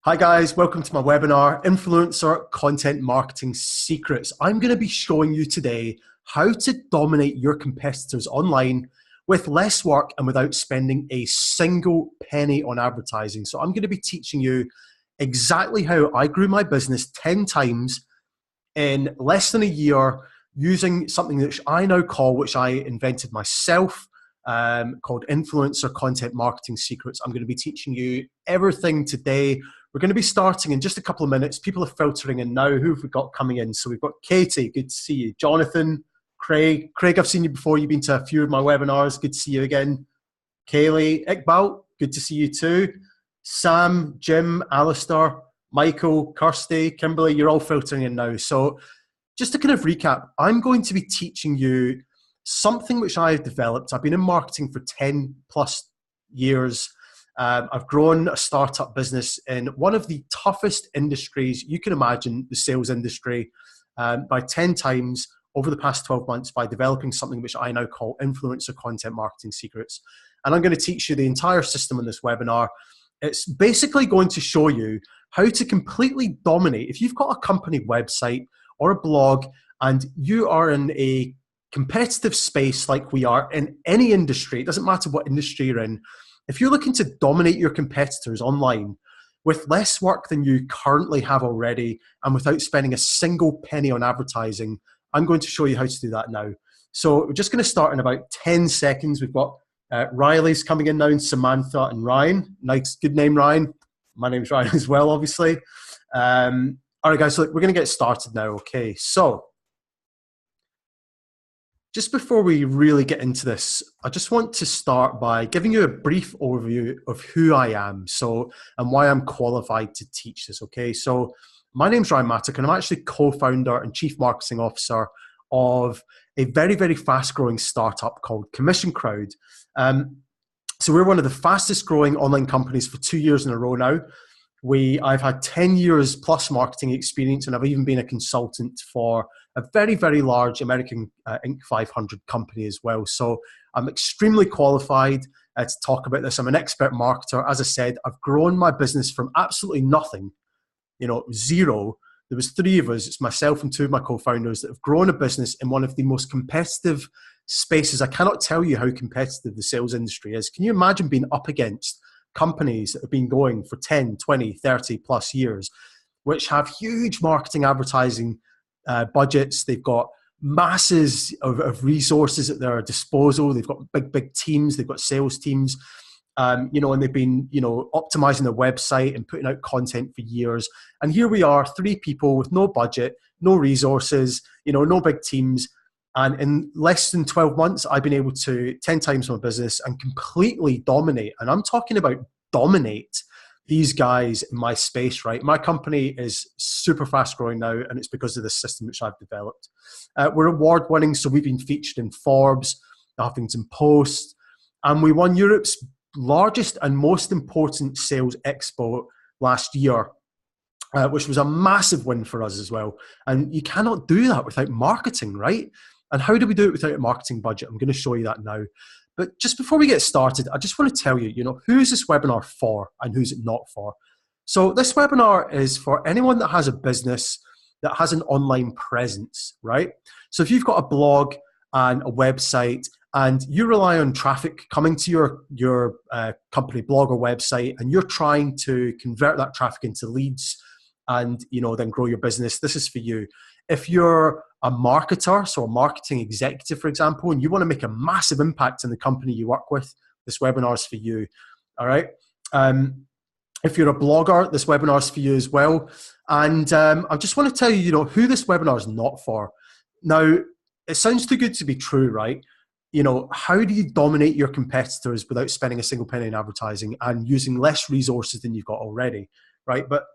Hi guys, welcome to my webinar, Influencer Content Marketing Secrets. I'm going to be showing you today how to dominate your competitors online with less work and without spending a single penny on advertising. So I'm going to be teaching you exactly how I grew my business 10 times in less than a year using something that I now call, which I invented myself, called Influencer Content Marketing Secrets. I'm going to be teaching you everything today. We're going to be starting in just a couple of minutes. People are filtering in now. Who have we got coming in? So we've got Katie, good to see you. Jonathan, Craig. Craig, I've seen you before. You've been to a few of my webinars. Good to see you again. Kaylee, Iqbal, good to see you too. Sam, Jim, Alistair, Michael, Kirsty, Kimberly, you're all filtering in now. So just to kind of recap, I'm going to be teaching you something which I've developed. I've been in marketing for 10 plus years. I've grown a startup business in one of the toughest industries you can imagine, the sales industry, by 10 times over the past 12 months by developing something which I now call Influencer Content Marketing Secrets. And I'm going to teach you the entire system in this webinar. It's basically going to show you how to completely dominate. If you've got a company website or a blog and you are in a competitive space like we are in any industry, it doesn't matter what industry you're in, if you're looking to dominate your competitors online with less work than you currently have already and without spending a single penny on advertising, I'm going to show you how to do that now. So we're just going to start in about 10 seconds. We've got Riley's coming in now, and Samantha and Ryan. Nice, good name, Ryan. My name's Ryan as well, obviously. All right, guys, so we're going to get started now, okay? So just before we really get into this, I just want to start by giving you a brief overview of who I am, and why I'm qualified to teach this, okay? So my name's Ryan Mattock, and I'm actually co-founder and chief marketing officer of a very, very fast-growing startup called Commission Crowd. So we're one of the fastest growing online companies for 2 years in a row now. I've had 10 years plus marketing experience, and I've even been a consultant for a very, very large American Inc. 500 company as well. So I'm extremely qualified to talk about this. I'm an expert marketer. As I said, I've grown my business from absolutely nothing, zero. There was three of us, it's myself and two of my co-founders, that have grown a business in one of the most competitive spaces. I cannot tell you how competitive the sales industry is. Can you imagine being up against companies that have been going for 10, 20, 30 plus years, which have huge marketing advertising budgets? They've got masses of resources at their disposal. They've got big, big teams. They've got sales teams. And they've been, optimizing their website and putting out content for years. And here we are, three people with no budget, no resources, no big teams. And in less than 12 months, I've been able to 10 times my business and completely dominate. And I'm talking about dominate these guys in my space, right? My company is super fast growing now, and it's because of the system which I've developed. We're award winning, so we've been featured in Forbes, the Huffington Post, and we won Europe's largest and most important sales expo last year, which was a massive win for us as well. And you cannot do that without marketing, right? And how do we do it without a marketing budget? I'm going to show you that now. But just before we get started, I just want to tell you, who is this webinar for and who's it not for? So this webinar is for anyone that has a business that has an online presence, right? So if you've got a blog and a website and you rely on traffic coming to your company blog or website, and you're trying to convert that traffic into leads and then grow your business, this is for you. If you're a marketer, so a marketing executive, for example, and you want to make a massive impact in the company you work with, this webinar is for you. All right. If you're a blogger, this webinar is for you as well. And I just want to tell you, who this webinar is not for. Now, it sounds too good to be true, right? How do you dominate your competitors without spending a single penny in advertising and using less resources than you've got already, right? But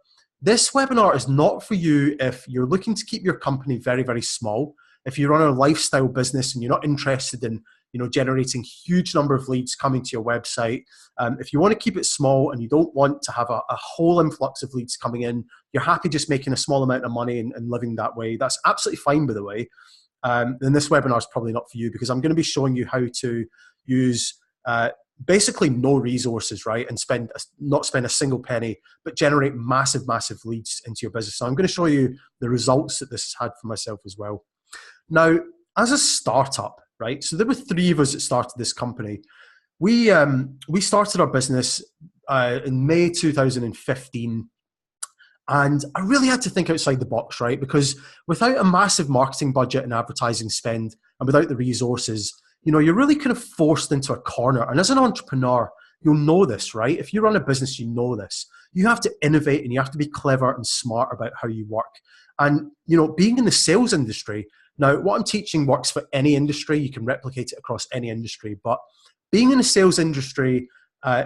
this webinar is not for you if you're looking to keep your company very, very small. If you run a lifestyle business and you're not interested in, generating huge number of leads coming to your website. If you want to keep it small and you don't want to have a whole influx of leads coming in, you're happy just making a small amount of money and living that way. That's absolutely fine, by the way. Then this webinar is probably not for you, because I'm going to be showing you how to use basically no resources, right? And not spend a single penny, but generate massive, massive leads into your business. So I'm going to show you the results that this has had for myself as well. Now, as a startup, right? So there were three of us that started this company. We started our business in May 2015. And I really had to think outside the box, right? Because without a massive marketing budget and advertising spend and without the resources, you're really kind of forced into a corner. And as an entrepreneur, you'll know this, right? If you run a business, you know this. You have to innovate and you have to be clever and smart about how you work. And, being in the sales industry, now what I'm teaching works for any industry. You can replicate it across any industry. But being in the sales industry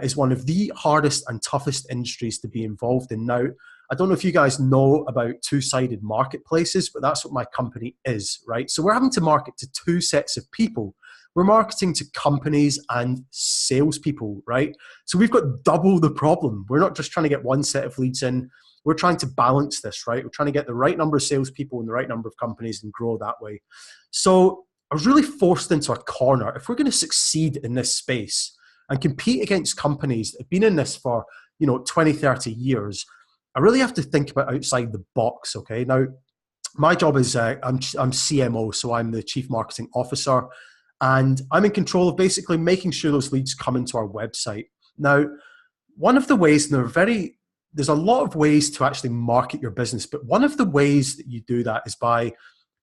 is one of the hardest and toughest industries to be involved in. Now, I don't know if you guys know about two-sided marketplaces, but that's what my company is, right? So we're having to market to two sets of people. We're marketing to companies and salespeople, right? So we've got double the problem. We're not just trying to get one set of leads in. We're trying to balance this, right? We're trying to get the right number of salespeople and the right number of companies and grow that way. So I was really forced into a corner. If we're going to succeed in this space and compete against companies that have been in this for, 20, 30 years, I really have to think about outside the box, okay? Now, my job is I'm CMO, so I'm the Chief Marketing Officer, and I'm in control of basically making sure those leads come into our website. Now, one of the ways, and there's a lot of ways to actually market your business, but one of the ways that you do that is by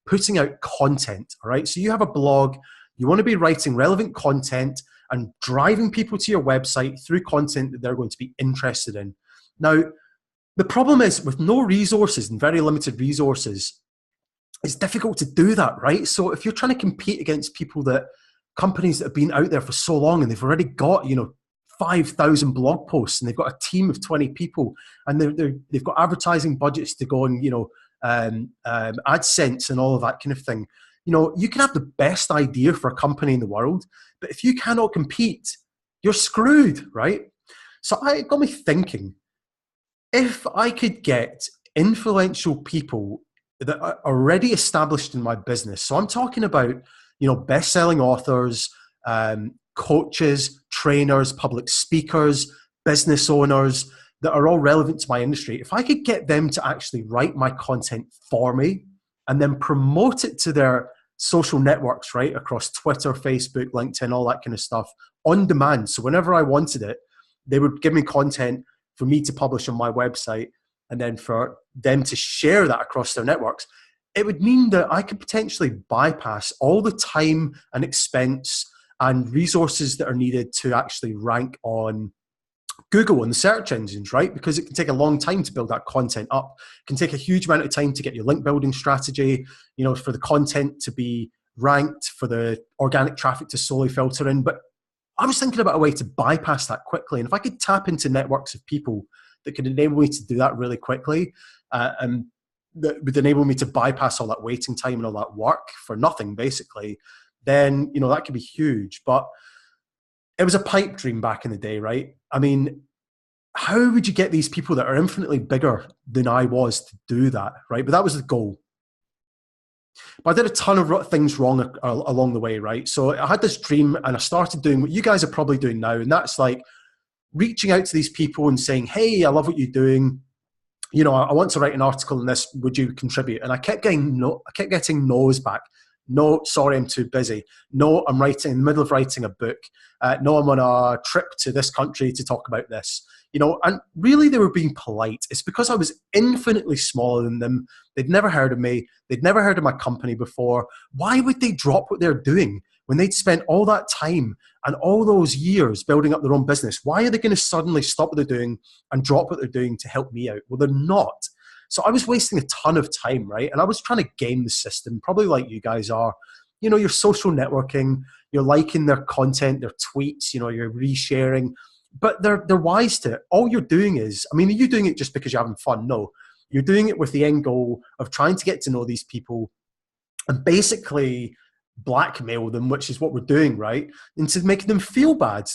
putting out content, all right? So you have a blog, you want to be writing relevant content and driving people to your website through content that they're going to be interested in. Now, the problem is with no resources and very limited resources, it's difficult to do that, right? So if you're trying to compete against companies that have been out there for so long and they've already got, 5,000 blog posts and they've got a team of 20 people and they've got advertising budgets to go and, AdSense and all of that kind of thing. You can have the best idea for a company in the world, but if you cannot compete, you're screwed, right? So it got me thinking, if I could get influential people that are already established in my business, so I'm talking about, best-selling authors, coaches, trainers, public speakers, business owners that are all relevant to my industry, if I could get them to actually write my content for me and then promote it to their social networks, right, across Twitter, Facebook, LinkedIn, all that kind of stuff, on demand. So whenever I wanted it, they would give me content for me to publish on my website and then for them to share that across their networks. It would mean that I could potentially bypass all the time and expense and resources that are needed to actually rank on Google and the search engines, right? Because it can take a long time to build that content up. It can take a huge amount of time to get your link building strategy, for the content to be ranked, for the organic traffic to slowly filter in. But I was thinking about a way to bypass that quickly. And if I could tap into networks of people that could enable me to do that really quickly, and that would enable me to bypass all that waiting time and all that work for nothing, basically, then, that could be huge. But it was a pipe dream back in the day, right? I mean, how would you get these people that are infinitely bigger than I was to do that, right? But that was the goal. But I did a ton of things wrong along the way, right? So I had this dream and I started doing what you guys are probably doing now. And that's like reaching out to these people and saying, hey, I love what you're doing. I want to write an article on this. Would you contribute? And I kept getting no's back. No, sorry, I'm too busy. No, I'm in the middle of writing a book. No, I'm on a trip to this country to talk about this. And really they were being polite. It's because I was infinitely smaller than them. They'd never heard of me. They'd never heard of my company before. Why would they drop what they're doing when they'd spent all that time and all those years building up their own business? Why are they going to suddenly stop what they're doing and drop what they're doing to help me out? Well, they're not. So I was wasting a ton of time, right? And I was trying to game the system, probably like you guys are. You're social networking, you're liking their content, their tweets, you're resharing, but they're wise to it. All you're doing is, are you doing it just because you're having fun? No, you're doing it with the end goal of trying to get to know these people and basically blackmail them, which is what we're doing, right? Into making them feel bad.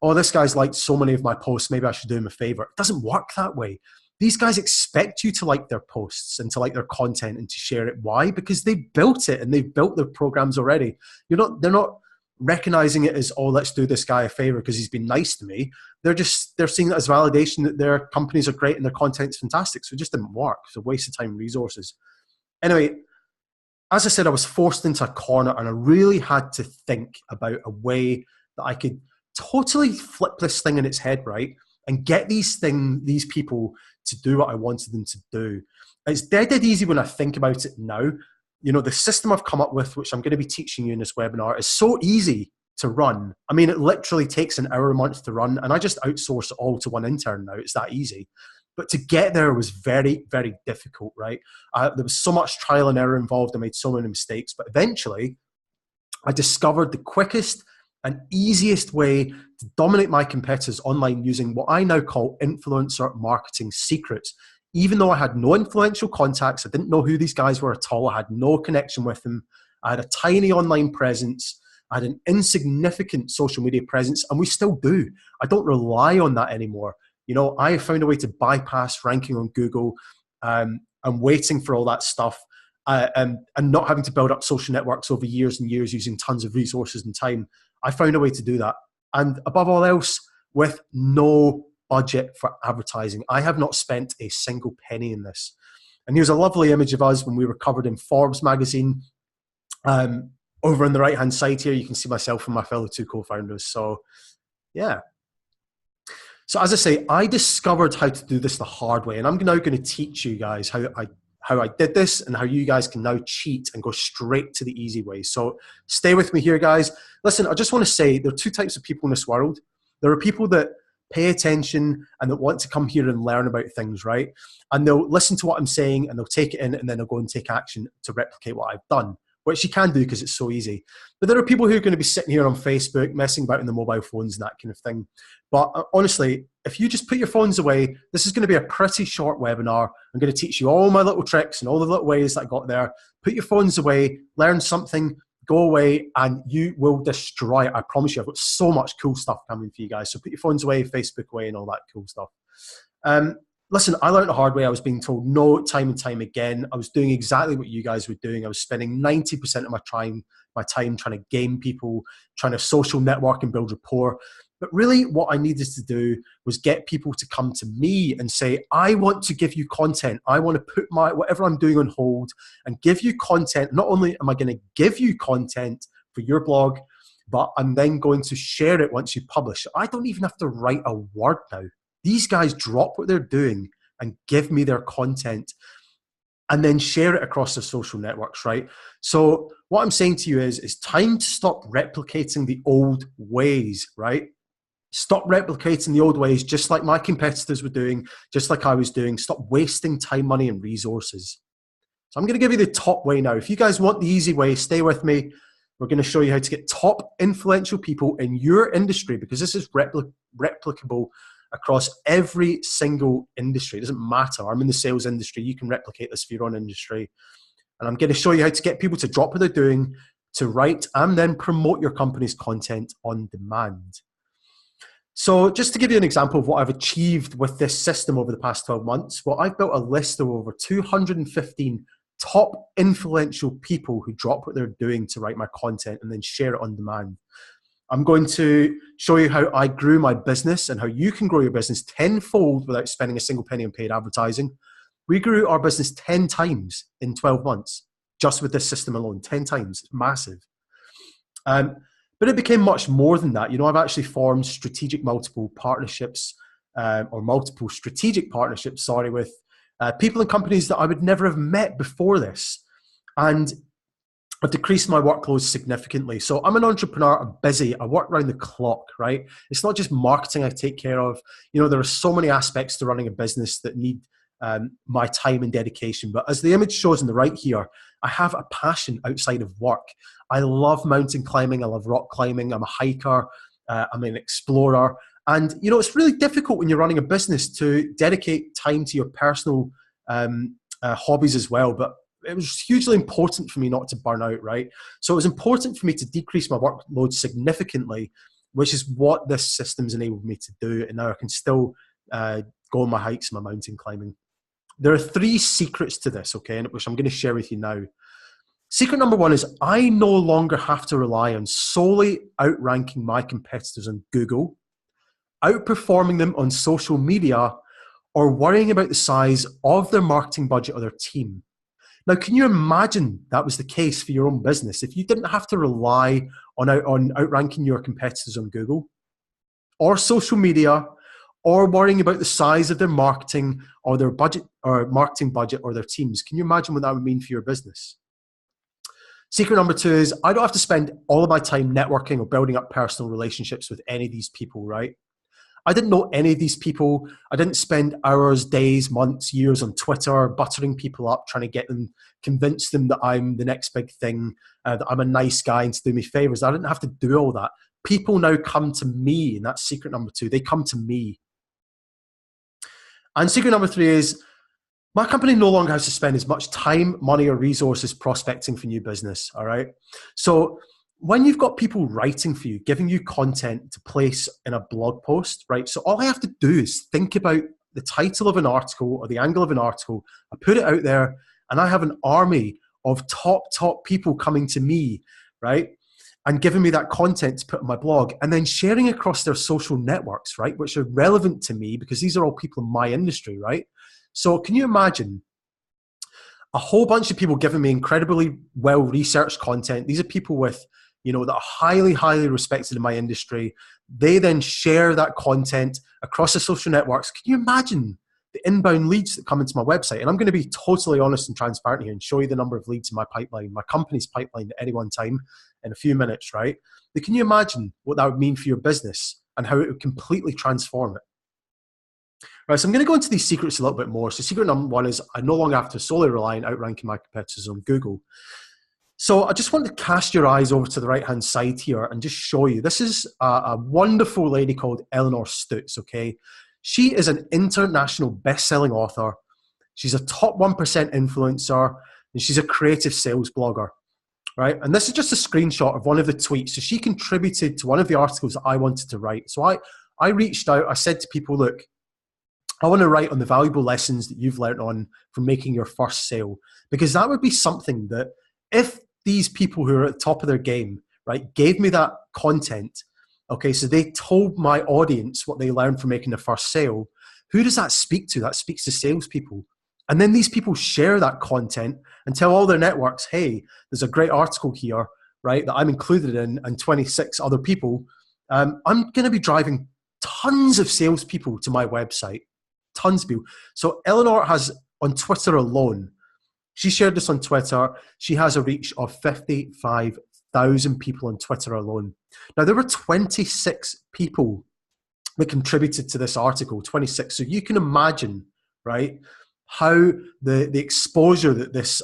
Oh, this guy's liked so many of my posts, maybe I should do him a favor. It doesn't work that way. These guys expect you to like their posts and to like their content and to share it. Why? Because they've built it and they've built their programs already. They're not recognizing it as, oh, let's do this guy a favor because he's been nice to me. They're seeing it as validation that their companies are great and their content's fantastic. So it just didn't work. It's a waste of time and resources. Anyway, as I said, I was forced into a corner and I really had to think about a way that I could totally flip this thing in its head, right? And get these people to do what I wanted them to do. It's dead easy when I think about it now. You know, the system I've come up with, which I'm going to be teaching you in this webinar, is so easy to run. I mean, it literally takes an hour a month to run, and I just outsource it all to one intern now. It's that easy. But to get there was very, very difficult, right? There was so much trial and error involved. I made so many mistakes. But eventually, I discovered the quickest and easiest way to dominate my competitors online using what I now call influencer marketing secrets. Even though I had no influential contacts, I didn't know who these guys were at all, I had no connection with them, I had a tiny online presence, I had an insignificant social media presence, and we still do. I don't rely on that anymore. You know, I have found a way to bypass ranking on Google and waiting for all that stuff and not having to build up social networks over years and years using tons of resources and time. I found a way to do that. And above all else, with no budget for advertising. I have not spent a single penny in this. And here's a lovely image of us when we were covered in Forbes magazine. Over on the right-hand side here, you can see myself and my fellow two co-founders. So, yeah. So as I say, I discovered how to do this the hard way, and I'm now going to teach you guys how I did this and how you guys can now cheat and go straight to the easy way. So stay with me here, guys. Listen, I just want to say there are two types of people in this world. There are people that pay attention and that want to come here and learn about things, right? And they'll listen to what I'm saying and they'll take it in and then they'll go and take action to replicate what I've done, which you can do because it's so easy. But there are people who are going to be sitting here on Facebook, messing about in the mobile phones and that kind of thing. But honestly, if you just put your phones away, this is going to be a pretty short webinar. I'm going to teach you all my little tricks and all the little ways that I got there. Put your phones away, learn something, go away, and you will destroy it. I promise you, I've got so much cool stuff coming for you guys. So put your phones away, Facebook away, and all that cool stuff. Listen, I learned the hard way. I was being told no time and time again. I was doing exactly what you guys were doing. I was spending 90% of my time trying to game people, trying to social network and build rapport. But really what I needed to do was get people to come to me and say, I want to give you content. I want to put whatever I'm doing on hold and give you content. Not only am I going to give you content for your blog, but I'm then going to share it once you publish. I don't even have to write a word now. These guys drop what they're doing and give me their content and then share it across their social networks, right? So what I'm saying to you is it's time to stop replicating the old ways, right? Stop replicating the old ways, just like my competitors were doing, just like I was doing. Stop wasting time, money, and resources. So I'm going to give you the top way now. If you guys want the easy way, stay with me. We're going to show you how to get top influential people in your industry, because this is replicable across every single industry. It doesn't matter. I'm in the sales industry. You can replicate this for your own industry. And I'm going to show you how to get people to drop what they're doing, to write and then promote your company's content on demand. So just to give you an example of what I've achieved with this system over the past 12 months, well, I've built a list of over 215 top influential people who drop what they're doing to write my content and then share it on demand. I'm going to show you how I grew my business and how you can grow your business tenfold without spending a single penny on paid advertising. We grew our business 10 times in 12 months, just with this system alone, 10 times. It's massive. But it became much more than that. You know, I've actually formed multiple strategic partnerships, with people and companies that I would never have met before this. And I've decreased my workload significantly. So I'm an entrepreneur, I'm busy, I work around the clock, right? It's not just marketing I take care of. You know, there are so many aspects to running a business that need my time and dedication. But as the image shows on the right here, I have a passion outside of work. I love mountain climbing, I love rock climbing, I'm a hiker, I'm an explorer. And, you know, it's really difficult when you're running a business to dedicate time to your personal hobbies as well. But it was hugely important for me not to burn out, right? So it was important for me to decrease my workload significantly, which is what this system's enabled me to do. And now I can still go on my hikes and my mountain climbing. There are 3 secrets to this, okay, which I'm going to share with you now. Secret number one is I no longer have to rely on solely outranking my competitors on Google, outperforming them on social media, or worrying about the size of their marketing budget or their team. Now, can you imagine that was the case for your own business if you didn't have to rely on outranking your competitors on Google or social media or worrying about the size of their marketing or their budget or marketing budget or their teams? Can you imagine what that would mean for your business? Secret number two is I don't have to spend all of my time networking or building up personal relationships with any of these people, right? I didn't know any of these people. I didn't spend hours, days, months, years on Twitter buttering people up, trying to get them, convince them that I'm the next big thing, that I'm a nice guy and to do me favors. I didn't have to do all that. People now come to me, and that's secret number two. They come to me. And secret number three is my company no longer has to spend as much time, money, or resources prospecting for new business, all right? So when you've got people writing for you, giving you content to place in a blog post, right? So all I have to do is think about the title of an article or the angle of an article. I put it out there and I have an army of top people coming to me, right? And giving me that content to put on my blog and then sharing across their social networks, right? Which are relevant to me because these are all people in my industry, right? So can you imagine a whole bunch of people giving me incredibly well-researched content? These are people with, that are highly, highly respected in my industry. They then share that content across the social networks. Can you imagine the inbound leads that come into my website? And I'm going to be totally honest and transparent here and show you the number of leads in my pipeline, my company's pipeline at any one time in a few minutes, right? But can you imagine what that would mean for your business and how it would completely transform it? Right, so I'm going to go into these secrets a little bit more. So secret number one is I no longer have to solely rely on outranking my competitors on Google. So I just want to cast your eyes over to the right-hand side here and just show you. This is a wonderful lady called Eleanor Stutz, okay? She is an international best-selling author. She's a top 1% influencer, and she's a creative sales blogger, right? And this is just a screenshot of one of the tweets. So she contributed to one of the articles that I wanted to write. So I reached out. I said to people, look, I want to write on the valuable lessons that you've learned on from making your first sale, because that would be something that if these people who are at the top of their game, right, gave me that content, okay, so they told my audience what they learned from making their first sale, who does that speak to? That speaks to salespeople. And then these people share that content and tell all their networks, hey, there's a great article here, right, that I'm included in and 26 other people. I'm going to be driving tons of salespeople to my website, tons of people. So Eleanor has, on Twitter alone, she shared this on Twitter. She has a reach of 55,000 people on Twitter alone. Now, there were 26 people that contributed to this article, 26. So you can imagine, right, how the exposure that this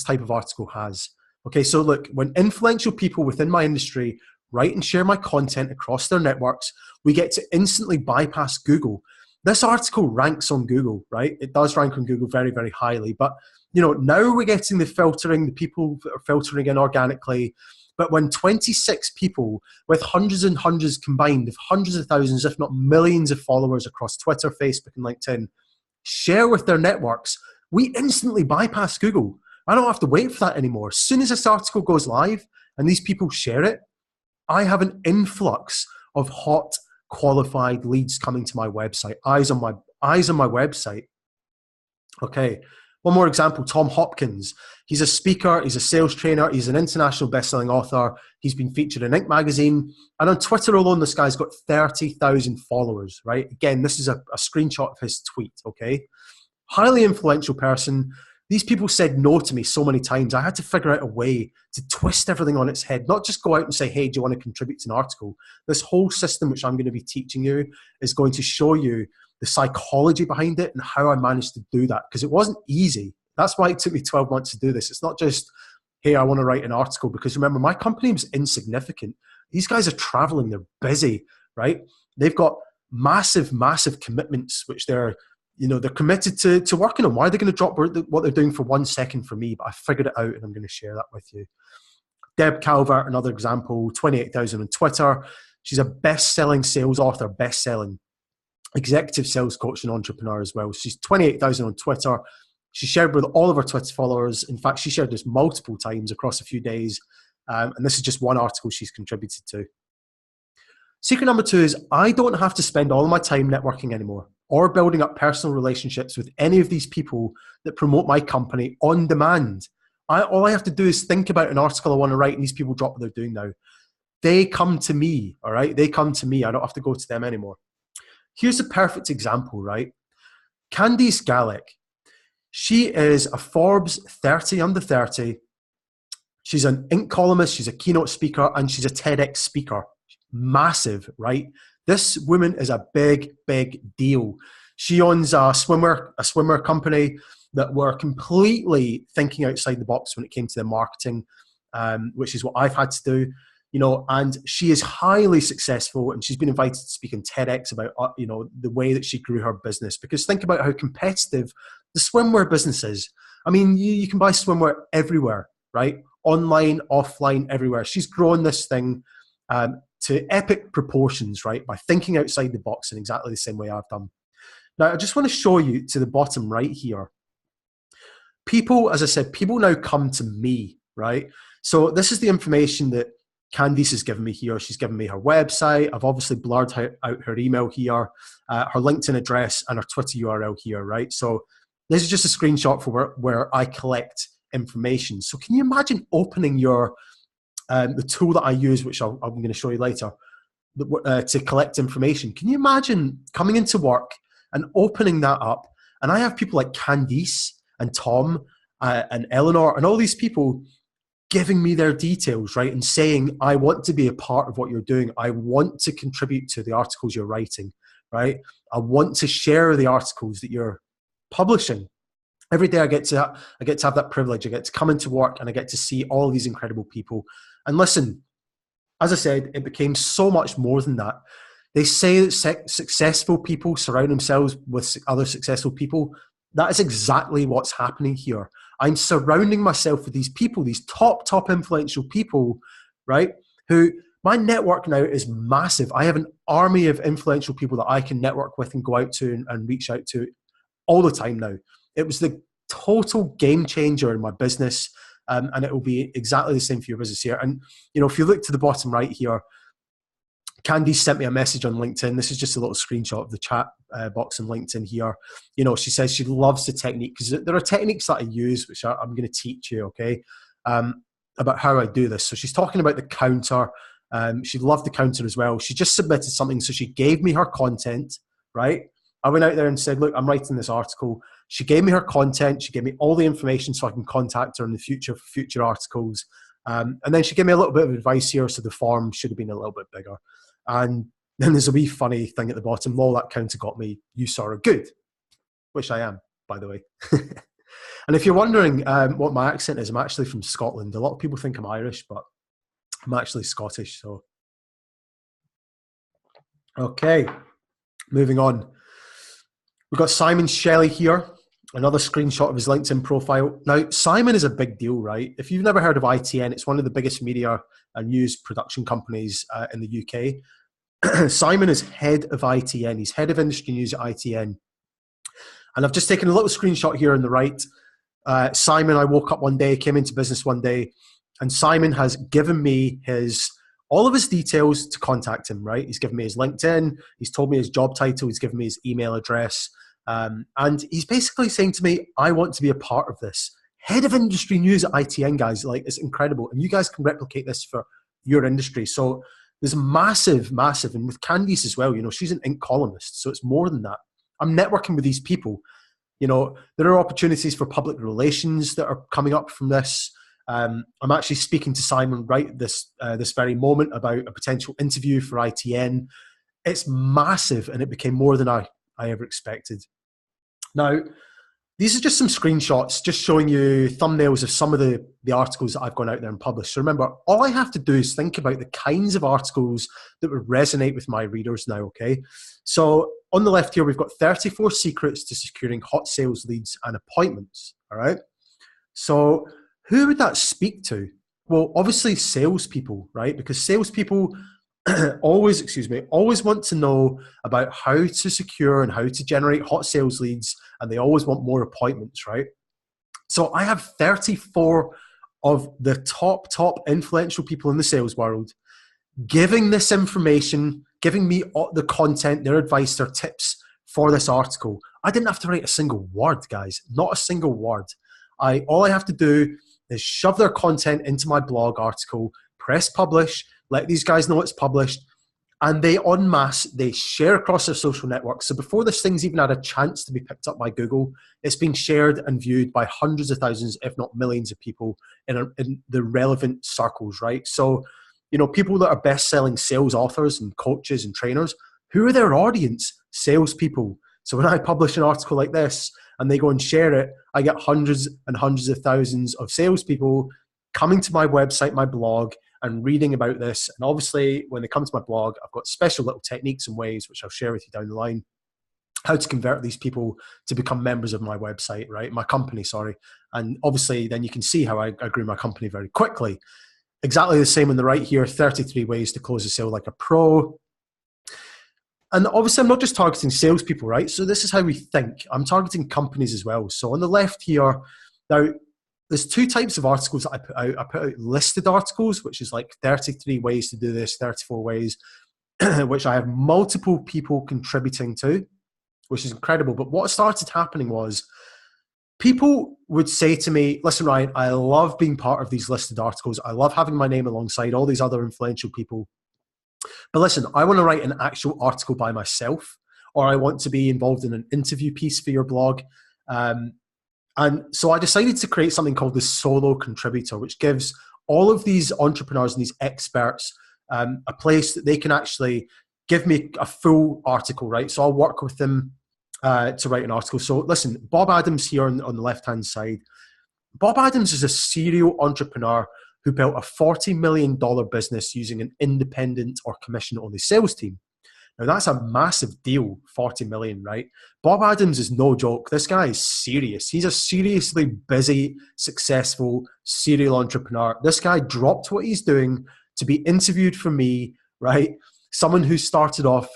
type of article has. Okay, so look, when influential people within my industry write and share my content across their networks, we get to instantly bypass Google. This article ranks on Google, right? It does rank on Google very, very highly, but now we're getting the filtering, the people that are filtering in organically. But when 26 people with hundreds and hundreds combined, of hundreds of thousands, if not millions of followers across Twitter, Facebook, and LinkedIn, share with their networks, we instantly bypass Google. I don't have to wait for that anymore. As soon as this article goes live and these people share it, I have an influx of hot, qualified leads coming to my website, eyes on my website. Okay. One more example, Tom Hopkins. He's a speaker, he's a sales trainer, he's an international best-selling author. He's been featured in Inc. magazine. And on Twitter alone, this guy's got 30,000 followers, right? Again, this is a screenshot of his tweet, okay? Highly influential person. These people said no to me so many times. I had to figure out a way to twist everything on its head, not just go out and say, hey, do you want to contribute to an article? This whole system, which I'm going to be teaching you, is going to show you the psychology behind it and how I managed to do that, because it wasn't easy. That's why it took me 12 months to do this. It's not just, hey, I want to write an article, because remember, my company was insignificant. These guys are traveling, they're busy, right? They've got massive, massive commitments, which they're committed to working on. Why are they going to drop what they're doing for 1 second for me? But I figured it out and I'm going to share that with you. Deb Calvert, another example, 28,000 on Twitter. She's a best-selling sales author, best-selling executive sales coach and entrepreneur as well. She's 28,000 on Twitter. She shared with all of her Twitter followers. In fact, she shared this multiple times across a few days. And this is just one article she's contributed to. Secret number 2 is I don't have to spend all my time networking anymore or building up personal relationships with any of these people that promote my company on demand. All I have to do is think about an article I want to write, and these people drop what they're doing now. They come to me, all right? They come to me. I don't have to go to them anymore. Here's a perfect example, right? Candice Gallic. She is a Forbes 30 under 30. She's an Inc. columnist, she's a keynote speaker, and she's a TEDx speaker. Massive, right? This woman is a big, big deal. She owns a swimwear company that were completely thinking outside the box when it came to their marketing, which is what I've had to do. And she is highly successful, and she's been invited to speak in TEDx about, the way that she grew her business. Because think about how competitive the swimwear business is. I mean, you can buy swimwear everywhere, right? Online, offline, everywhere. She's grown this thing to epic proportions, right? By thinking outside the box in exactly the same way I've done. Now, I just want to show you to the bottom right here. People, as I said, people now come to me, right? So this is the information that Candice has given me here. She's given me her website. I've obviously blurred out her email here, her LinkedIn address, and her Twitter URL here, right? So this is just a screenshot for where I collect information. So can you imagine opening the tool that I use, which I'm going to show you later, to collect information? Can you imagine coming into work and opening that up? And I have people like Candice and Tom and Eleanor and all these people giving me their details, right? And saying, I want to be a part of what you're doing. I want to contribute to the articles you're writing, right? I want to share the articles that you're publishing. Every day I get to have that privilege. I get to come into work and I get to see all these incredible people. And listen, as I said, it became so much more than that. They say that successful people surround themselves with other successful people. That is exactly what's happening here. I'm surrounding myself with these people, these top influential people, right? Who, my network now is massive. I have an army of influential people that I can network with and go out to and reach out to all the time now. It was the total game changer in my business, and it will be exactly the same for your business here. And, if you look to the bottom right here, Candice sent me a message on LinkedIn. This is just a little screenshot of the chat box on LinkedIn here. She says she loves the technique, because there are techniques that I use, which I'm going to teach you, okay, about how I do this. So she's talking about the counter. She loved the counter as well. She just submitted something, so she gave me her content, right? I went out there and said, look, I'm writing this article. She gave me her content. She gave me all the information so I can contact her in the future for future articles. And then she gave me a little bit of advice here, so the form should have been a little bit bigger. And then there's a wee funny thing at the bottom. Lol, that counter got me. You saw her good, which I am, by the way. And if you're wondering what my accent is, I'm actually from Scotland. A lot of people think I'm Irish, but I'm actually Scottish. So, okay, moving on. We've got Simon Shelley here. Another screenshot of his LinkedIn profile. Now, Simon is a big deal, right? If you've never heard of ITN, it's one of the biggest media and news production companies in the UK. Simon is head of ITN. He's head of industry news at ITN. And I've just taken a little screenshot here on the right. Simon, I woke up one day, came into business one day, and Simon has given me all of his details to contact him, right? He's given me his LinkedIn. He's told me his job title. He's given me his email address. And he's basically saying to me, I want to be a part of this. Head of industry news at ITN, guys. Like, it's incredible. And you guys can replicate this for your industry. So there's massive. And with Candice as well, she's an Inc. columnist. So it's more than that. I'm networking with these people. There are opportunities for public relations that are coming up from this. I'm actually speaking to Simon right this very moment about a potential interview for ITN. It's massive, and it became more than I ever expected. Now, these are just some screenshots, just showing you thumbnails of some of the articles that I've gone out there and published. So remember, all I have to do is think about the kinds of articles that would resonate with my readers now, okay? So on the left here, we've got 34 secrets to securing hot sales leads and appointments, all right? So who would that speak to? Well, obviously salespeople, right? Because salespeople always want to know about how to secure and how to generate hot sales leads, and they always want more appointments, right? So I have 34 of the top influential people in the sales world giving this information, giving me the content, their advice, their tips for this article. I didn't have to write a single word, guys, not a single word. All I have to do is shove their content into my blog article, press publish, let these guys know it's published, and they en masse, they share across their social networks. So before this thing's even had a chance to be picked up by Google, it's been shared and viewed by hundreds of thousands, if not millions of people in the relevant circles, right? So, you know, people that are best-selling sales authors and coaches and trainers, who are their audience? Salespeople. So when I publish an article like this and they go and share it, I get hundreds and hundreds of thousands of salespeople coming to my website, my blog, and reading about this. And obviously, when they come to my blog, I've got special little techniques and ways, which I'll share with you down the line, how to convert these people to become members of my website, right? My company, sorry. And obviously, then you can see how I grew my company very quickly. Exactly the same on the right here, 33 ways to close a sale like a pro. And obviously, I'm not just targeting salespeople, right? So this is how we think. I'm targeting companies as well. So on the left here, now, there's two types of articles that I put out. I put out listed articles, which is like 33 ways to do this, 34 ways, which I have multiple people contributing to, which is incredible. But what started happening was people would say to me, listen, Ryan, I love being part of these listed articles. I love having my name alongside all these other influential people. But listen, I want to write an actual article by myself, or I want to be involved in an interview piece for your blog. And so I decided to create something called the Solo Contributor, which gives all of these entrepreneurs and these experts a place that they can actually give me a full article, right? So I'll work with them to write an article. So listen, Bob Adams here on the left-hand side. Bob Adams is a serial entrepreneur who built a $40 million business using an independent or commission-only sales team. Now, that's a massive deal, 40 million, right? Bob Adams is no joke. This guy is serious. He's a seriously busy, successful serial entrepreneur. This guy dropped what he's doing to be interviewed for me, right? Someone who started off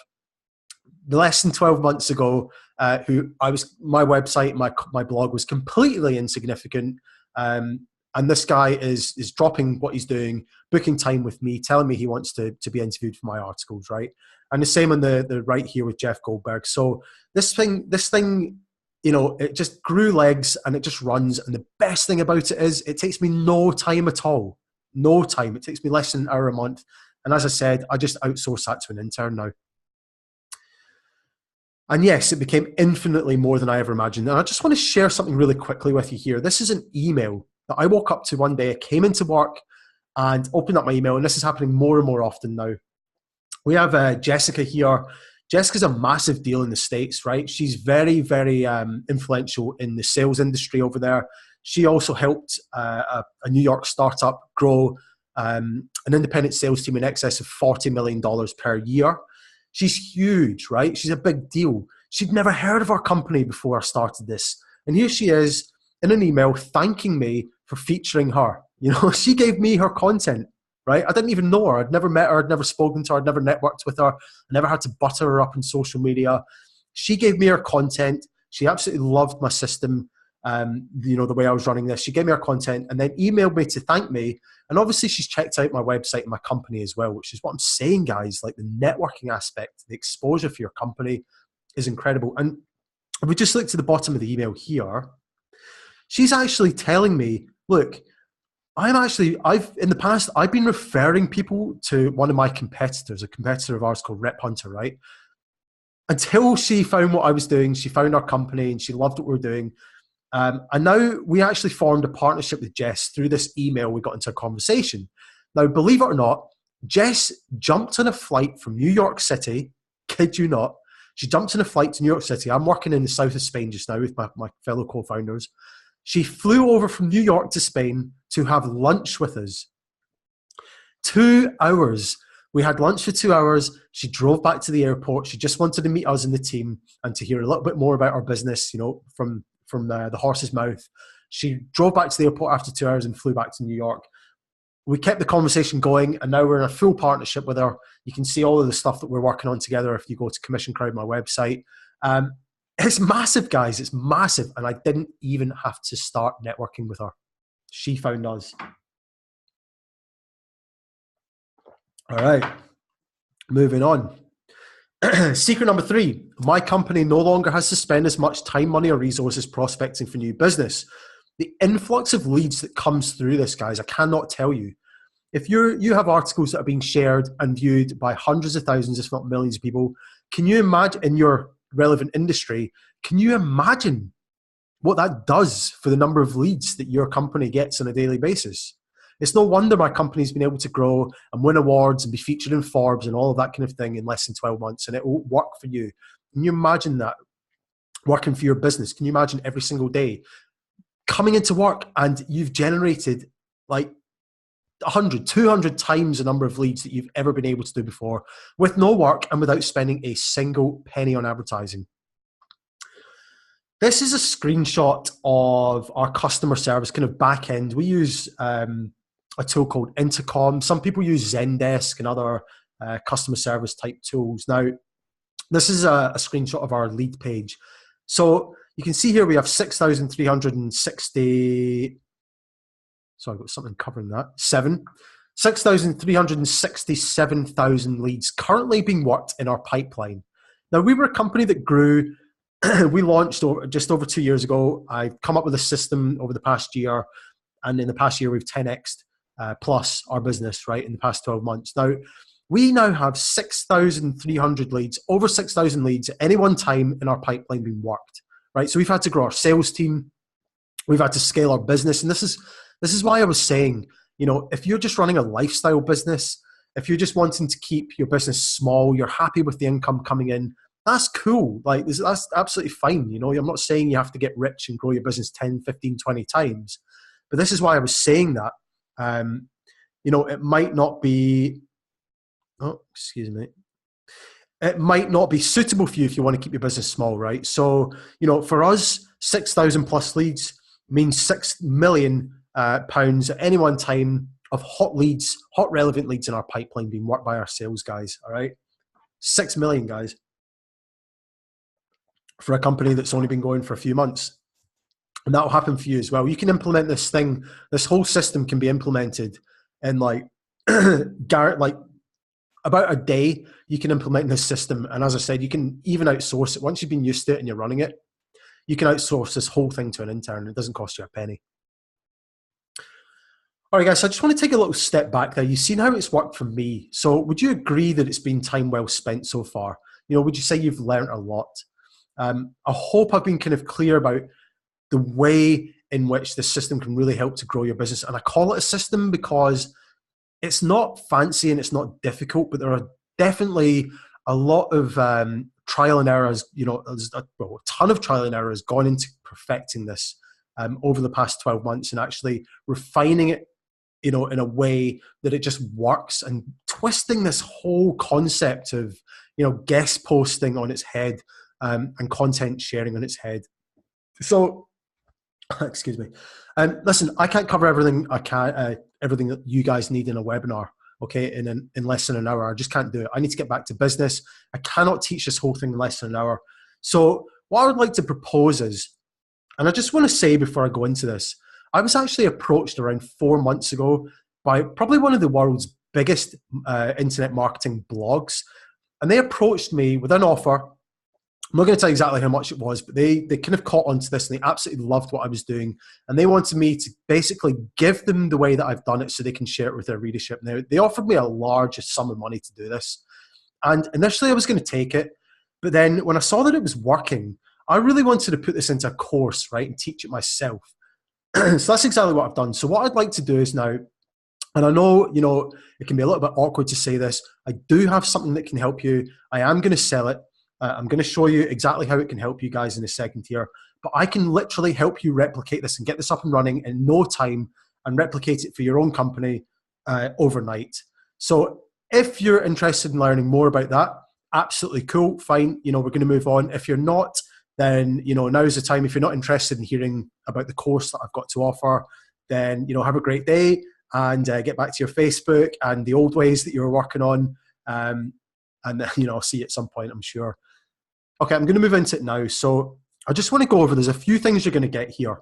less than 12 months ago, my website, my blog was completely insignificant. And this guy is dropping what he's doing, booking time with me, telling me he wants to be interviewed for my articles, right? And the same on the right here with Jeff Goldberg. So this thing, you know, it just grew legs and it just runs. And the best thing about it is it takes me no time at all. No time. It takes me less than an hour a month. And as I said, I just outsource that to an intern now. And yes, it became infinitely more than I ever imagined. And I just want to share something really quickly with you here. This is an email that I woke up to one day, came into work and opened up my email. And this is happening more and more often now. We have Jessica here. Jessica's a massive deal in the States, right? She's very, very influential in the sales industry over there. She also helped a New York startup grow an independent sales team in excess of $40 million per year. She's huge, right? She's a big deal. She'd never heard of our company before I started this. And here she is in an email thanking me for featuring her. You know, she gave me her content, right? I didn't even know her. I'd never met her. I'd never spoken to her. I'd never networked with her. I never had to butter her up on social media. She gave me her content. She absolutely loved my system, you know, the way I was running this. She gave me her content and then emailed me to thank me. And obviously she's checked out my website and my company as well, which is what I'm saying, guys. Like the networking aspect, the exposure for your company is incredible. And if we just look to the bottom of the email here, she's actually telling me, look, in the past, I've been referring people to one of my competitors, a competitor of ours called Rep Hunter, right? Until she found what I was doing, she found our company and she loved what we were doing. And now we actually formed a partnership with Jess through this email. We got into a conversation. Now, believe it or not, Jess jumped on a flight from New York City, kid you not. She jumped on a flight to New York City. I'm working in the south of Spain just now with my fellow co-founders. She flew over from New York to Spain to have lunch with us. 2 hours. We had lunch for 2 hours. She drove back to the airport. She just wanted to meet us and the team and to hear a little bit more about our business, you know, from the horse's mouth. She drove back to the airport after 2 hours and flew back to New York. We kept the conversation going, and now we're in a full partnership with her. You can see all of the stuff that we're working on together if you go to Commission Crowd, my website. It's massive, guys. It's massive. And I didn't even have to start networking with her. She found us. All right. Moving on. Secret number 3, my company no longer has to spend as much time, money, or resources prospecting for new business. The influx of leads that comes through this, guys, I cannot tell you. If you have articles that are being shared and viewed by hundreds of thousands, if not millions of people, can you imagine, in your relevant industry, can you imagine what that does for the number of leads that your company gets on a daily basis? It's no wonder my company's been able to grow and win awards and be featured in Forbes and all of that kind of thing in less than 12 months, and it will work for you. Can you imagine that working for your business? Can you imagine every single day coming into work and you've generated like 100, 200 times the number of leads that you've ever been able to do before with no work and without spending a single penny on advertising? This is a screenshot of our customer service kind of back end. We use a tool called Intercom. Some people use Zendesk and other customer service type tools. Now, this is a screenshot of our lead page. So you can see here we have 6,360. So I've got something covering that. 6,367,000 leads currently being worked in our pipeline. Now, we were a company that grew. We launched just over 2 years ago. I've come up with a system over the past year, and in the past year, we've 10x'd plus our business, right, in the past 12 months. Now, we now have 6,300 leads, over 6,000 leads at any one time in our pipeline being worked, right? So we've had to grow our sales team. We've had to scale our business. And this is why I was saying, if you're just running a lifestyle business, if you're just wanting to keep your business small, you're happy with the income coming in, that's cool. Like, that's absolutely fine. I'm not saying you have to get rich and grow your business 10, 15, 20 times. But this is why I was saying that. It might not be, it might not be suitable for you if you want to keep your business small, right? So, for us, 6,000 plus leads means £6 million at any one time of hot leads, hot relevant leads in our pipeline being worked by our sales guys, all right? 6 million, guys, for a company that's only been going for a few months. And that will happen for you as well. You can implement this whole system can be implemented in like about a day. You can implement this system. And as I said, you can even outsource it. Once you've been used to it and you're running it, you can outsource this whole thing to an intern. It doesn't cost you a penny. All right, guys, so I just want to take a little step back there. You've seen how it's worked for me. So would you agree that it's been time well spent so far? Would you say you've learned a lot? I hope I've been kind of clear about the way in which the system can really help to grow your business. And I call it a system because it's not fancy and it's not difficult, but there are definitely a lot of trial and errors. There's a ton of trial and error has gone into perfecting this over the past 12 months and actually refining it, in a way that it just works, and twisting this whole concept of, guest posting on its head and content sharing on its head. So, excuse me. Listen, I can't cover everything everything that you guys need in a webinar, okay, in less than an hour. I just can't do it. I need to get back to business. I cannot teach this whole thing in less than an hour. So what I would like to propose is, and I just want to say before I go into this, I was actually approached around 4 months ago by probably one of the world's biggest internet marketing blogs. And they approached me with an offer. I'm not going to tell you exactly how much it was, but they kind of caught onto this and they absolutely loved what I was doing. And they wanted me to basically give them the way that I've done it so they can share it with their readership. Now, they offered me a large sum of money to do this. And initially I was going to take it. But then when I saw that it was working, I really wanted to put this into a course, right, and teach it myself. So that's exactly what I've done. So what I'd like to do is now, and I know, it can be a little bit awkward to say this, I do have something that can help you. I am going to sell it. I'm going to show you exactly how it can help you guys in a second here. But I can literally help you replicate this and get this up and running in no time and replicate it for your own company overnight. So if you're interested in learning more about that, absolutely cool, fine. We're going to move on. If you're not, then, now's the time. If you're not interested in hearing about the course that I've got to offer, then, have a great day and get back to your Facebook and the old ways that you were working on. And, I'll see you at some point, I'm sure. Okay, I'm going to move into it now. So I just want to go over, there's a few things you're going to get here.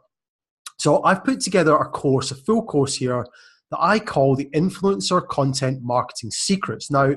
So I've put together a course, a full course here that I call the Influencer Content Marketing Secrets. Now,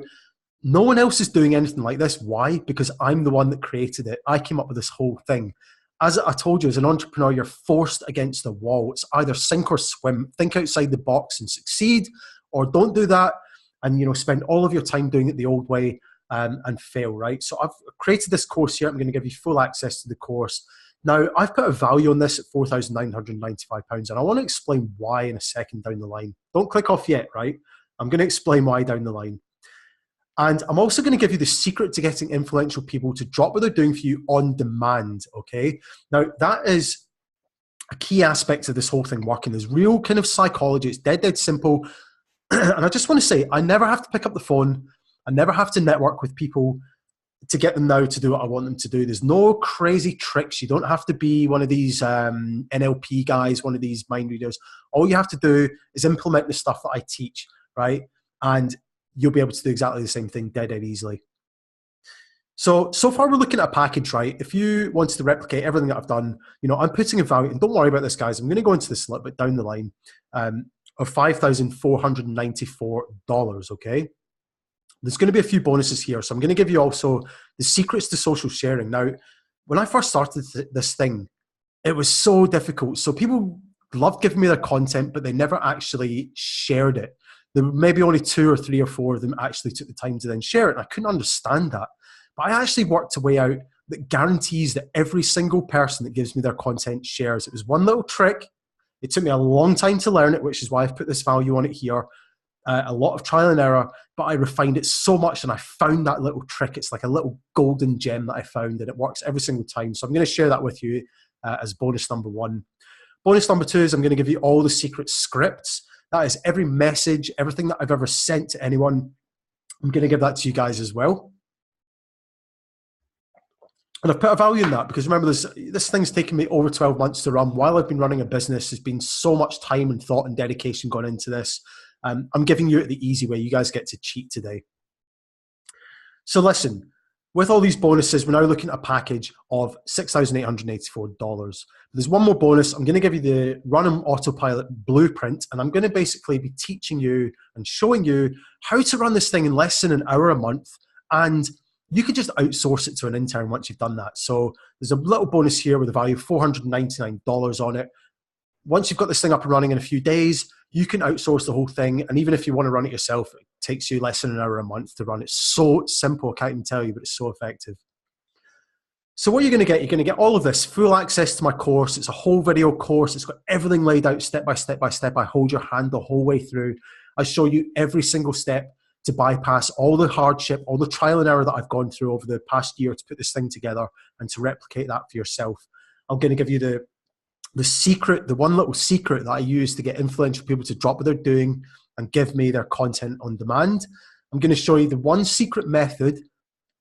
no one else is doing anything like this. Why? Because I'm the one that created it. I came up with this whole thing. As I told you, as an entrepreneur, you're forced against the wall. It's either sink or swim. Think outside the box and succeed, or don't do that and spend all of your time doing it the old way and fail, right? So I've created this course here. I'm going to give you full access to the course. Now, I've put a value on this at £4,995, and I want to explain why in a second down the line. Don't click off yet, right? I'm going to explain why down the line. And I'm also going to give you the secret to getting influential people to drop what they're doing for you on demand, okay? Now, that is a key aspect of this whole thing working. There's real kind of psychology. It's dead simple. And I just want to say, I never have to pick up the phone. I never have to network with people to get them now to do what I want them to do. There's no crazy tricks. You don't have to be one of these NLP guys, one of these mind readers. All you have to do is implement the stuff that I teach, right? And you'll be able to do exactly the same thing dead easily. So far we're looking at a package, right? If you wanted to replicate everything that I've done, I'm putting a value, and don't worry about this, guys. I'm going to go into this a little bit down the line, of $5,494, okay? There's going to be a few bonuses here. So I'm going to give you also the secrets to social sharing. Now, when I first started this thing, it was so difficult. So people loved giving me their content, but they never actually shared it. There were maybe only 2 or 3 or 4 of them actually took the time to then share it. And I couldn't understand that. But I actually worked a way out that guarantees that every single person that gives me their content shares. It was one little trick. It took me a long time to learn it, which is why I've put this value on it here. A lot of trial and error, but I refined it so much and I found that little trick. It's like a little golden gem that I found, and it works every single time. So I'm going to share that with you as bonus number 1. Bonus number 2 is I'm going to give you all the secret scripts. That is every message, everything that I've ever sent to anyone. I'm going to give that to you guys as well. And I've put a value in that because remember, this thing's taken me over 12 months to run. While I've been running a business, there's been so much time and thought and dedication gone into this. I'm giving you it the easy way. You guys get to cheat today. So listen, with all these bonuses, we're now looking at a package of $6,884. There's one more bonus. I'm going to give you the Run on Autopilot blueprint, and I'm going to basically be teaching you and showing you how to run this thing in less than an hour a month, and you can just outsource it to an intern once you've done that. So there's a little bonus here with a value of $499 on it. Once you've got this thing up and running in a few days, you can outsource the whole thing. And even if you want to run it yourself, it takes you less than an hour a month to run. It's so simple, I can't even tell you, but it's so effective. So what you're going to get all of this, full access to my course. It's a whole video course. It's got everything laid out step by step by step. I hold your hand the whole way through. I show you every single step to bypass all the hardship, all the trial and error that I've gone through over the past year to put this thing together and to replicate that for yourself. I'm going to give you the secret, the one little secret that I use to get influential people to drop what they're doing and give me their content on demand. I'm going to show you the one secret method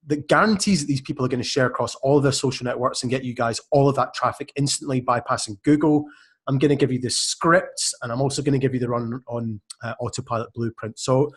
that guarantees that these people are going to share across all of their social networks and get you guys all of that traffic instantly bypassing Google. I'm going to give you the scripts, and I'm also going to give you the Run on Autopilot blueprint. So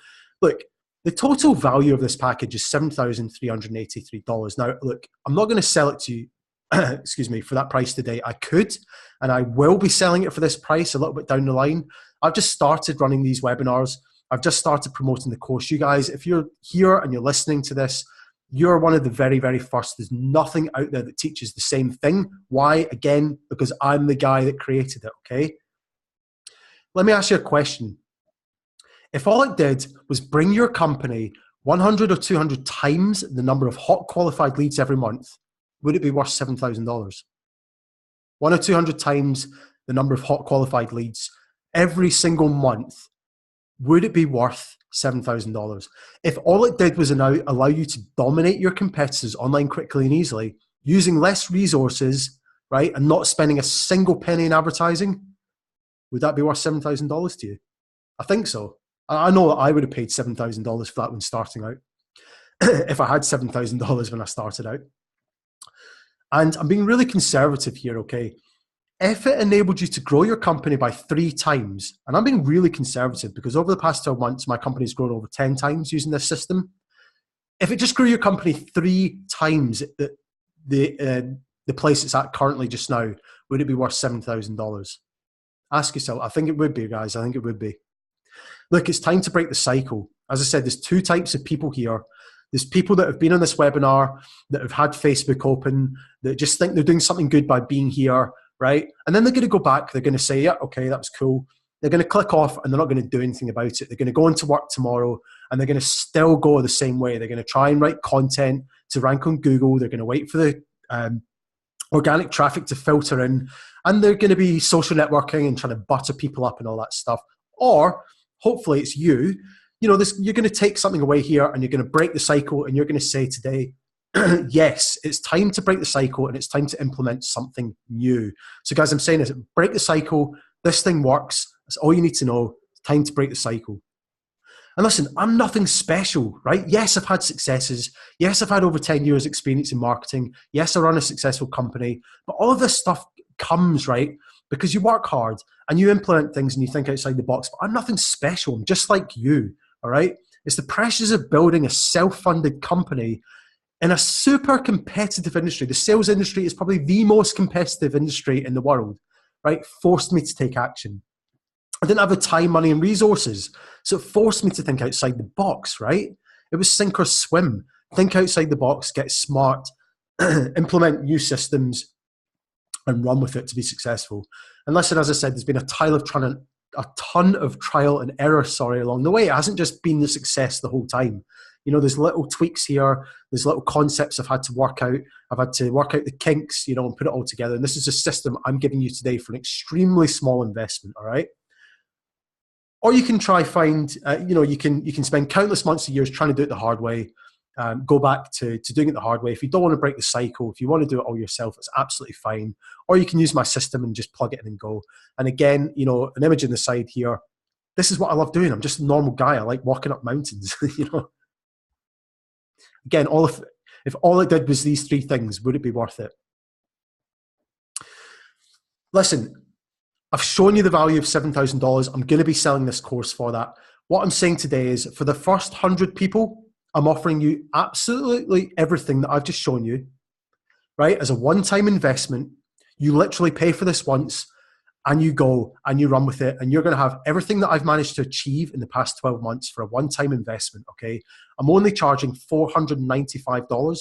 look, the total value of this package is $7,383. Now, look, I'm not going to sell it to you, excuse me, for that price today. I could, and I will be selling it for this price a little bit down the line. I've just started running these webinars. I've just started promoting the course. You guys, if you're here and you're listening to this, you're one of the very, very first. There's nothing out there that teaches the same thing. Why? Again, because I'm the guy that created it, okay? Let me ask you a question. If all it did was bring your company 100 or 200 times the number of hot qualified leads every month, would it be worth $7,000? 1 or 200 times the number of hot qualified leads every single month, would it be worth $7,000? If all it did was allow you to dominate your competitors online quickly and easily, using less resources, right, and not spending a single penny in advertising, would that be worth $7,000 to you? I think so. I know that I would have paid $7,000 for that when starting out, if I had $7,000 when I started out. And I'm being really conservative here, okay? If it enabled you to grow your company by 3 times, and I'm being really conservative because over the past 12 months, my company's grown over 10 times using this system. If it just grew your company 3 times the place it's at currently just now, would it be worth $7,000? Ask yourself. I think it would be, guys. I think it would be. Look, it's time to break the cycle. As I said, there's two types of people here. There's people that have been on this webinar, that have had Facebook open, that just think they're doing something good by being here, right? And then they're going to go back. They're going to say, yeah, okay, that was cool. They're going to click off and they're not going to do anything about it. They're going to go into work tomorrow and they're going to still go the same way. They're going to try and write content to rank on Google. They're going to wait for the organic traffic to filter in, and they're going to be social networking and trying to butter people up and all that stuff. Or hopefully it's you. You know, you're going to take something away here and you're going to break the cycle and you're going to say today, yes, it's time to break the cycle and it's time to implement something new. So guys, I'm saying is break the cycle. This thing works. That's all you need to know. It's time to break the cycle. And listen, I'm nothing special, right? Yes, I've had successes. Yes, I've had over 10 years experience in marketing. Yes, I run a successful company. But all of this stuff comes, right, because you work hard and you implement things and you think outside the box. But I'm nothing special. I'm just like you, all right? It's the pressures of building a self-funded company in a super competitive industry. The sales industry is probably the most competitive industry in the world, right? Forced me to take action. I didn't have the time, money, and resources. So it forced me to think outside the box, right? It was sink or swim. Think outside the box, get smart, implement new systems, and run with it to be successful. And listen, as I said, there's been a ton of trial and error, along the way. It hasn't just been the success the whole time. You know, there's little tweaks here. There's little concepts I've had to work out. I've had to work out the kinks, you know, and put it all together. And this is a system I'm giving you today for an extremely small investment, all right? Or you can try find, you can spend countless months of years trying to do it the hard way, go back to doing it the hard way. If you don't want to break the cycle, if you want to do it all yourself, it's absolutely fine. Or you can use my system and just plug it in and go. And again, you know, an image on the side here, this is what I love doing. I'm just a normal guy. I like walking up mountains, you know. Again, if all it did was these three things, would it be worth it? Listen, I've shown you the value of $7,000. I'm going to be selling this course for that. What I'm saying today is for the first 100 people, I'm offering you absolutely everything that I've just shown you, right? As a one-time investment. You literally pay for this once and you go and you run with it, and you're going to have everything that I've managed to achieve in the past 12 months for a one-time investment, okay? I'm only charging $495,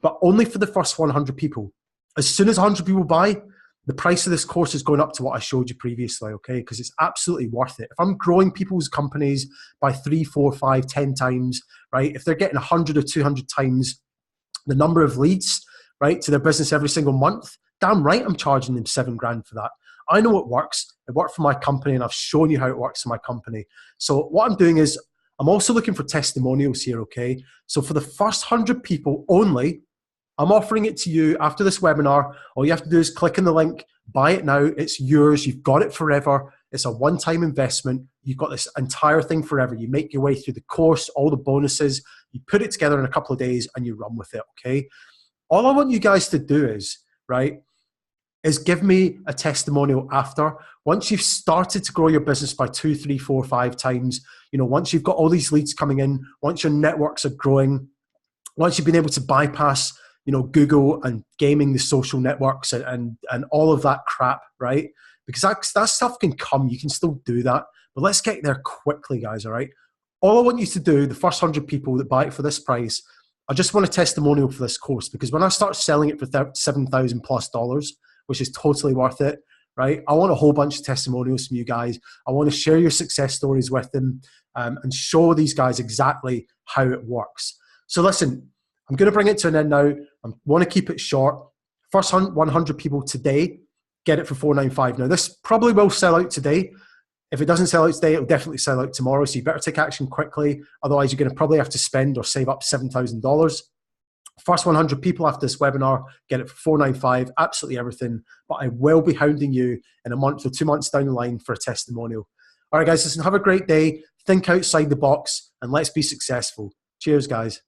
but only for the first 100 people. As soon as 100 people buy, the price of this course is going up to what I showed you previously, okay? Because it's absolutely worth it. If I'm growing people's companies by 3, 4, 5, 10 times, right? If they're getting 100 or 200 times the number of leads, right, to their business every single month, damn right I'm charging them $7,000 for that. I know it works. It worked for my company, and I've shown you how it works for my company. So what I'm doing is I'm also looking for testimonials here, okay? So for the first 100 people only, I'm offering it to you after this webinar. All you have to do is click on the link, buy it now. It's yours. You've got it forever. It's a one-time investment. You've got this entire thing forever. You make your way through the course, all the bonuses. You put it together in a couple of days and you run with it, okay? All I want you guys to do is, right, is give me a testimonial after. Once you've started to grow your business by 2, 3, 4, 5 times, you know, once you've got all these leads coming in, once your networks are growing, once you've been able to bypass, you know, Google and gaming the social networks and all of that crap, right? Because that stuff can come. You can still do that. But let's get there quickly, guys, all right? All I want you to do, the first 100 people that buy it for this price, I just want a testimonial for this course, because when I start selling it for $7,000 plus, which is totally worth it, right? I want a whole bunch of testimonials from you guys. I want to share your success stories with them and show these guys exactly how it works. So listen, I'm going to bring it to an end now. I want to keep it short. First 100 people today, get it for $495. Now, this probably will sell out today. If it doesn't sell out today, it'll definitely sell out tomorrow. So you better take action quickly. Otherwise, you're going to probably have to spend or save up $7,000. First 100 people after this webinar, get it for $495, absolutely everything. But I will be hounding you in a month or 2 months down the line for a testimonial. All right, guys, listen, have a great day. Think outside the box and let's be successful. Cheers, guys.